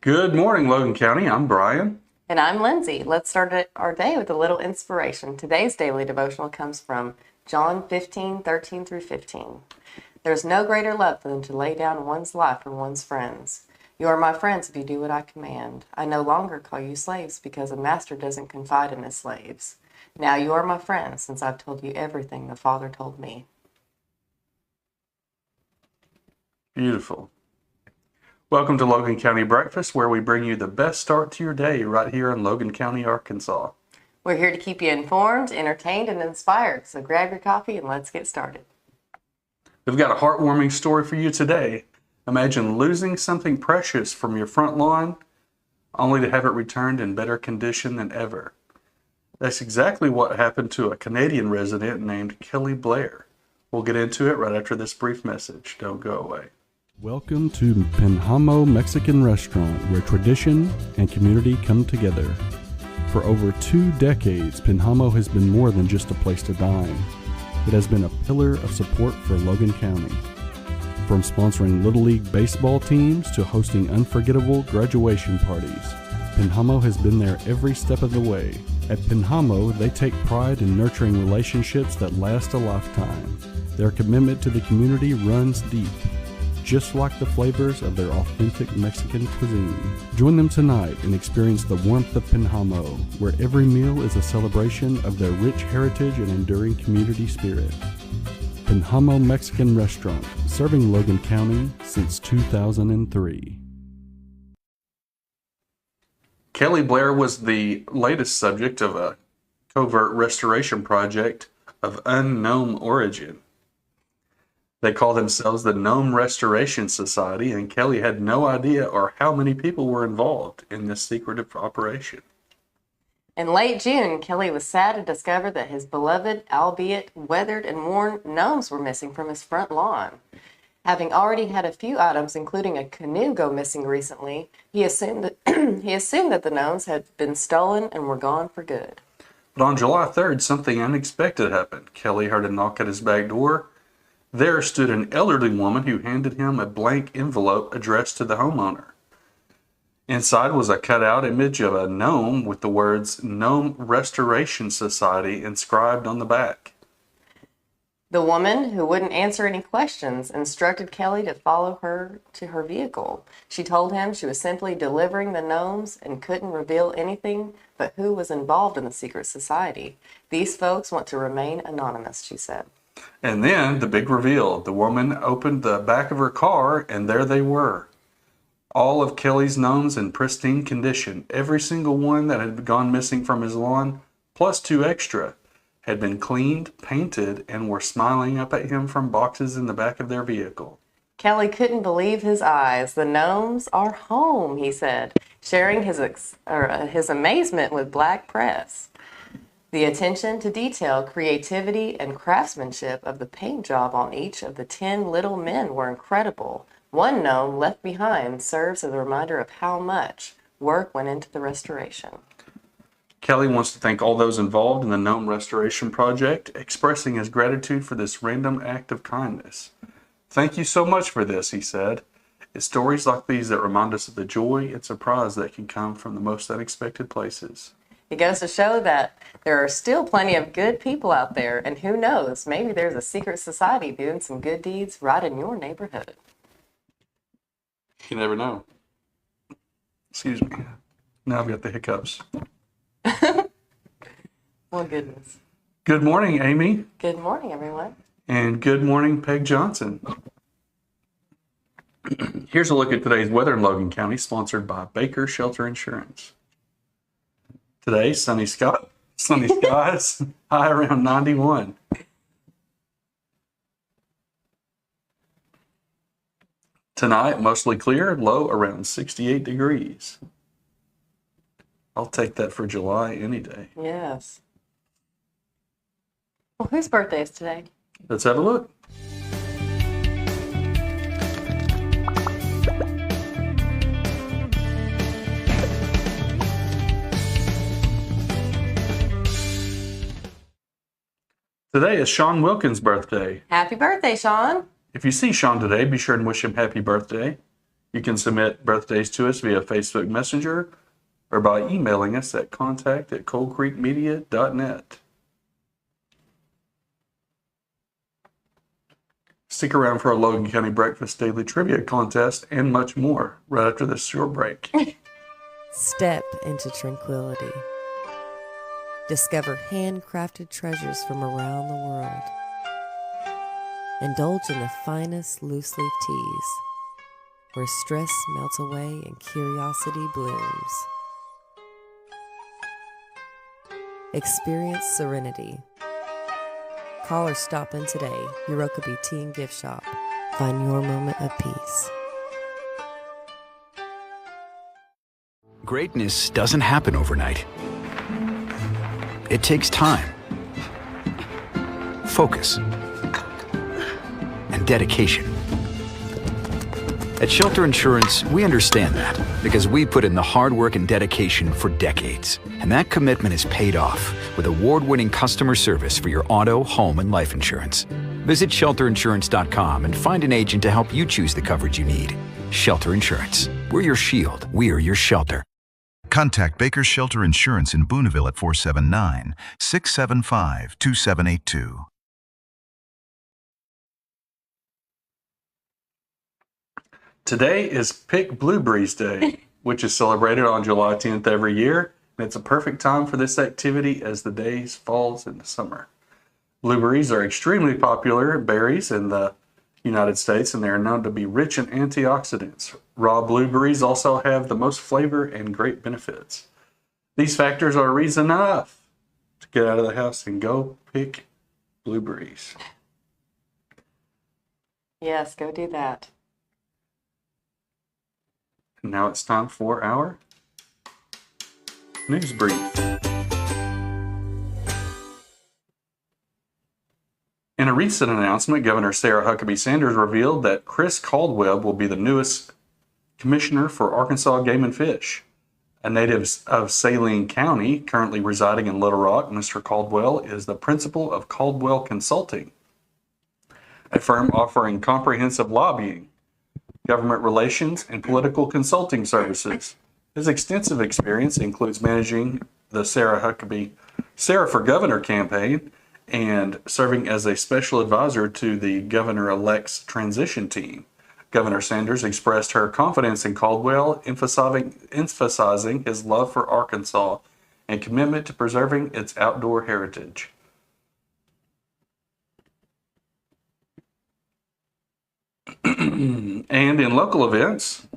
Good morning, Logan County. I'm Brian. And I'm Lindsey. Let's start our day with a little inspiration. Today's daily devotional comes from John 15:13 through 15. There's no greater love than to lay down one's life for one's friends. You are my friends if you do what I command. I no longer call you slaves because a master doesn't confide in his slaves. Now you are my friends since I've told you everything the Father told me. Beautiful. Welcome to Logan County Breakfast, where we bring you the best start to your day right here in Logan County, Arkansas. We're here to keep you informed, entertained, and inspired. So grab your coffee and let's get started. We've got a heartwarming story for you today. Imagine losing something precious from your front lawn, only to have it returned in better condition than ever. That's exactly what happened to a Canadian resident named Kelly Blair. We'll get into it right after this brief message. Don't go away. Welcome to Penhamo Mexican Restaurant, where tradition and community come together. For over 2 decades, Penhamo has been more than just a place to dine. It has been a pillar of support for Logan County. From sponsoring Little League baseball teams to hosting unforgettable graduation parties, Penhamo has been there every step of the way. At Penhamo, they take pride in nurturing relationships that last a lifetime. Their commitment to the community runs deep, just like the flavors of their authentic Mexican cuisine. Join them tonight and experience the warmth of Penhamo, where every meal is a celebration of their rich heritage and enduring community spirit. Penhamo Mexican Restaurant, serving Logan County since 2003. Kelly Blair was the latest subject of a covert restoration project of Un-Gnome origin. They call themselves the Gnome Restoration Society, and Kelly had no idea or how many people were involved in this secretive operation. In late June, Kelly was sad to discover that his beloved, albeit weathered and worn, gnomes were missing from his front lawn. Having already had a few items, including a canoe, go missing recently, he assumed that the gnomes had been stolen and were gone for good. But on July 3rd, something unexpected happened. Kelly heard a knock at his back door. There stood an elderly woman who handed him a blank envelope addressed to the homeowner. Inside was a cutout image of a gnome with the words Gnome Restoration Society inscribed on the back. The woman, who wouldn't answer any questions, instructed Kelly to follow her to her vehicle. She told him she was simply delivering the gnomes and couldn't reveal anything but who was involved in the secret society. These folks want to remain anonymous, she said. And then the big reveal. The woman opened the back of her car, and there they were. All of Kelly's gnomes in pristine condition. Every single one that had gone missing from his lawn, plus 2 extra, had been cleaned, painted, and were smiling up at him from boxes in the back of their vehicle. Kelly couldn't believe his eyes. The gnomes are home, he said, sharing his amazement with Black Press. The attention to detail, creativity, and craftsmanship of the paint job on each of the 10 little men were incredible. One gnome left behind serves as a reminder of how much work went into the restoration. Kelly wants to thank all those involved in the Gnome Restoration Project, expressing his gratitude for this random act of kindness. Thank you so much for this, he said. It's stories like these that remind us of the joy and surprise that can come from the most unexpected places. It goes to show that there are still plenty of good people out there, and who knows, maybe there's a secret society doing some good deeds right in your neighborhood. You never know. Excuse me. Now I've got the hiccups. Well, goodness. Good morning, Amy. Good morning, everyone. And good morning, Peg Johnson. Here's a look at today's weather in Logan County, sponsored by Baker Shelter Insurance. Today, sunny skies, high around 91. Tonight, mostly clear, low around 68 degrees. I'll take that for July any day. Yes. Well, whose birthday is today? Let's have a look. Today is Sean Wilkins' birthday. Happy birthday, Sean. If you see Sean today, be sure and wish him happy birthday. You can submit birthdays to us via Facebook Messenger or by emailing us at contact@coldcreekmedia.net. Stick around for our Logan County Breakfast Daily Trivia Contest and much more right after this short break. Step into tranquility. Discover handcrafted treasures from around the world. Indulge in the finest loose leaf teas, where stress melts away and curiosity blooms. Experience serenity. Call or stop in today, Eurokaby Tea and Gift Shop. Find your moment of peace. Greatness doesn't happen overnight. It takes time, focus, and dedication. At Shelter Insurance, we understand that because we put in the hard work and dedication for decades. And that commitment is paid off with award-winning customer service for your auto, home, and life insurance. Visit shelterinsurance.com and find an agent to help you choose the coverage you need. Shelter Insurance. We're your shield. We're your shelter. Contact Baker's Shelter Insurance in Booneville at 479-675-2782. Today is Pick Blueberries Day, which is celebrated on July 10th every year. And it's a perfect time for this activity as the days falls into summer. Blueberries are extremely popular berries in the United States, and they are known to be rich in antioxidants. Raw blueberries also have the most flavor and great benefits. These factors are reason enough to get out of the house and go pick blueberries. Yes, go do that. And now it's time for our news brief. In a recent announcement, Governor Sarah Huckabee Sanders revealed that Chris Caldwell will be the newest commissioner for Arkansas Game and Fish. A native of Saline County, currently residing in Little Rock, Mr. Caldwell is the principal of Caldwell Consulting, a firm offering comprehensive lobbying, government relations, and political consulting services. His extensive experience includes managing the Sarah for Governor campaign and serving as a special advisor to the governor-elect's transition team. Governor Sanders expressed her confidence in Caldwell, emphasizing his love for Arkansas and commitment to preserving its outdoor heritage. And in local events,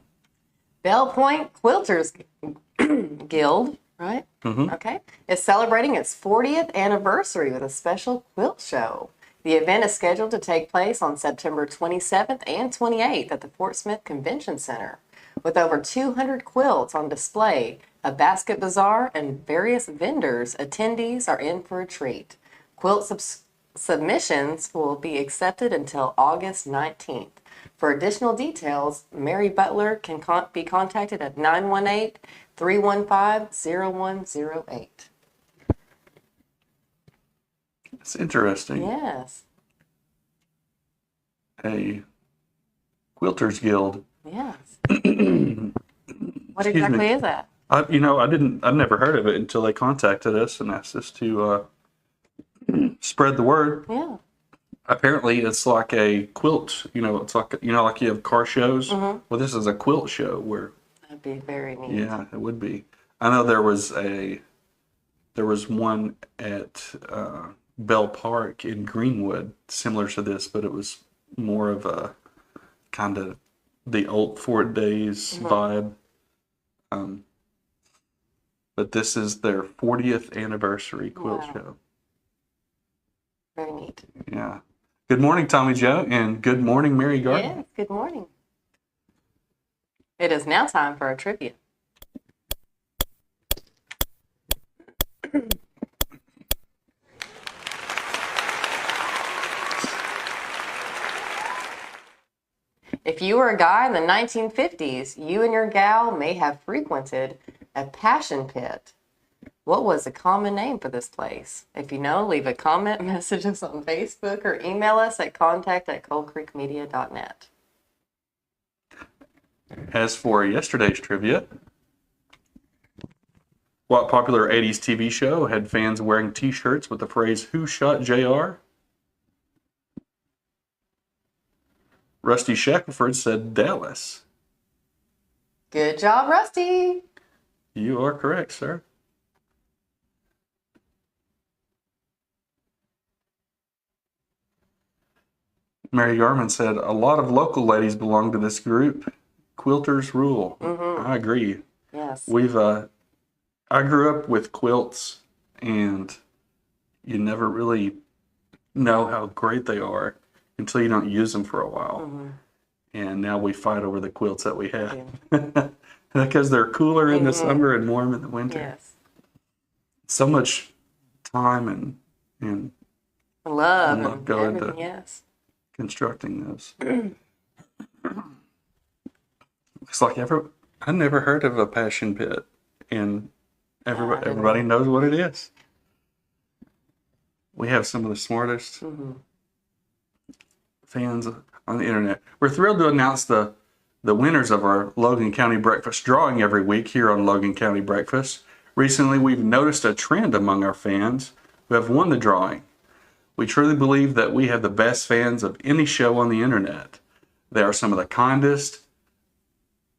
Bell Point Quilters Guild, right? Mhm. Okay. Is celebrating its 40th anniversary with a special quilt show. The event is scheduled to take place on September 27th and 28th at the Fort Smith Convention Center. With over 200 quilts on display, a basket bazaar, and various vendors, attendees are in for a treat. Quilt submissions will be accepted until August 19th. For additional details, Mary Butler can be contacted at 918-315-0108. it's interesting. Yes, A Quilters Guild. yes. Excuse What exactly me. is that? I'd never heard of it until they contacted us and asked us to spread the word. Yeah. Apparently, it's like a quilt. It's like like you have car shows. Mm-hmm. Well, this is a quilt show where, That'd be very neat. yeah, it would be. I know there was one at Bell Park in Greenwood, similar to this, but it was more of a kind of the old Ford days vibe. But this is their 40th anniversary quilt Wow. show. Very neat. Yeah. Good morning, Tommy Joe, and good morning, Mary Gardner. Yes, good morning. It is now time for our trivia. If you were a guy in the 1950s, you and your gal may have frequented a passion pit. What was the common name for this place? If you know, leave a comment, message us on Facebook, or email us at contact@coldcreekmedia.net. As for yesterday's trivia, what popular 80s TV show had fans wearing t-shirts with the phrase, "Who shot JR?" Rusty Shackelford said Dallas. Good job, Rusty. You are correct, sir. Mary Garman said, a lot of local ladies belong to this group. Quilters rule. I agree. Yes. I grew up with quilts, and you never really know how great they are until you don't use them for a while. And now we fight over the quilts that we have. Because they're cooler in the summer and warm in the winter. Yes. So much time and Love love and go everything, into yes. constructing those. It's like I never heard of a passion pit, and everybody knows what it is. We have some of the smartest fans on the internet. We're thrilled to announce the winners of our Logan County Breakfast drawing every week here on Logan County Breakfast. Recently, we've noticed a trend among our fans who have won the drawing. We truly believe that we have the best fans of any show on the internet. They are some of the kindest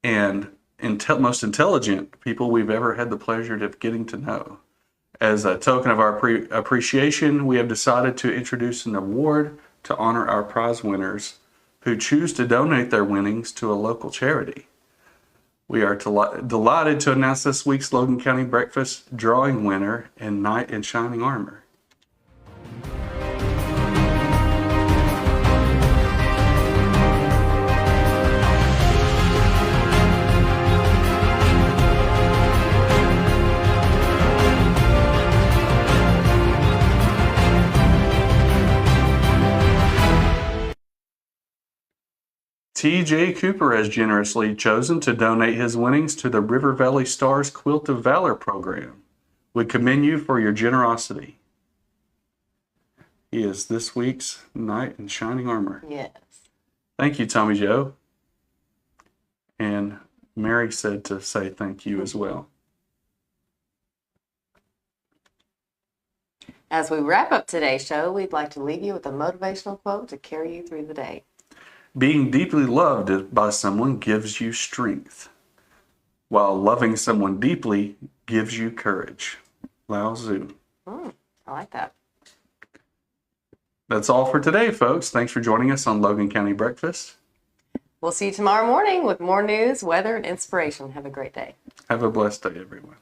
and most intelligent people we've ever had the pleasure of getting to know. As a token of our appreciation, we have decided to introduce an award to honor our prize winners who choose to donate their winnings to a local charity. We are delighted to announce this week's Logan County Breakfast drawing winner and Knight in Shining Armor. TJ Cooper has generously chosen to donate his winnings to the River Valley Stars Quilt of Valor program. We commend you for your generosity. He is this week's Knight in Shining Armor. Yes. Thank you, Tommy Joe. And Mary said to say thank you as well. As we wrap up today's show, we'd like to leave you with a motivational quote to carry you through the day. Being deeply loved by someone gives you strength, while loving someone deeply gives you courage. Lao Tzu. I like that. That's all for today, folks. Thanks for joining us on Logan County Breakfast. We'll see you tomorrow morning with more news, weather, and inspiration. Have a great day. Have a blessed day, everyone.